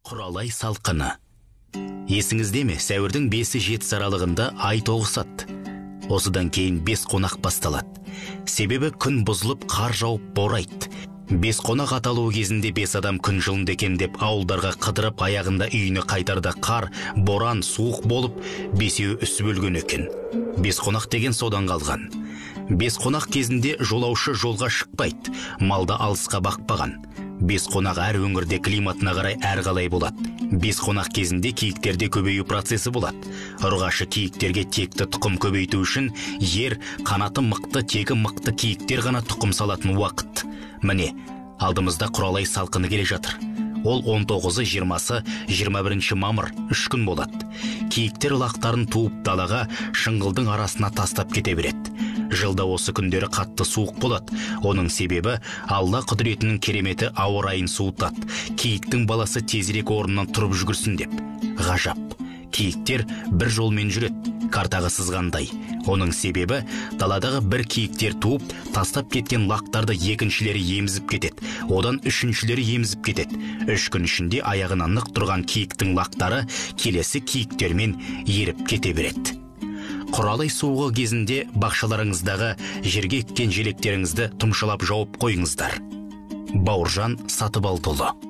Құралай салқыны. Есіңізде ме, сәуірдің 5-7 аралығында ай тоғысады. Осыдан кейін 5 қонақ басталады. Себебі күн бұзылып, қар жауып борайды. 5 қонақ аталуы кезінде 5 адам күн жылынды екен деп ауылдарға қыдырып, аяғында үйіне қайтарда қар, боран, суық болып, 5-еуі үсіп өлген екен. 5 қонақ деген содан қалған. 5 қонақ кезінде жолаушы жолға шықпайды, малда алысқа бақпаған. 5 қонақ әр өңірде климатына қарай әрқалай болады. 5 қонақ кезінде киіктерде көбею процесі болады. Ұрғашы киіктерге текті тұқым көбейту үшін ер, қанаты мықты, тегі мықты киіктер ғана тұқым салатын уақыт. Міне, алдымызда Құралай салқыны келе жатыр. Ол 19-ы, 20-сы, 21 мамыр 3 күн болады. Киіктер лақтарын туып далаға, шыңғылдың арасына тастап кете береді. Жылда осы күндері қатты суық болады. Оның себебі Алла құдіретінің кереметі ауа райын суытады. Киіктің баласы тезірек орнынан тұрып жүгірсін деп. Ғажап. Киіктер бір жолмен жүреді, картаға сызғандай. Оның себебі даладағы бір киіктер туып, тастап кеткен лақтарды екіншілері емізіп кетеді. Одан үшіншілері емізіп кетеді. 3 күн ішінде аяғынан нық тұрған киіктің лақтары келесі киіктермен еріп кете береді. Құралай суығы кезінде бақшаларыңыздағы жерге еккен желектеріңізді тұмшалап жауып қойыңыздар. Бауыржан Сатыбалдыұлы.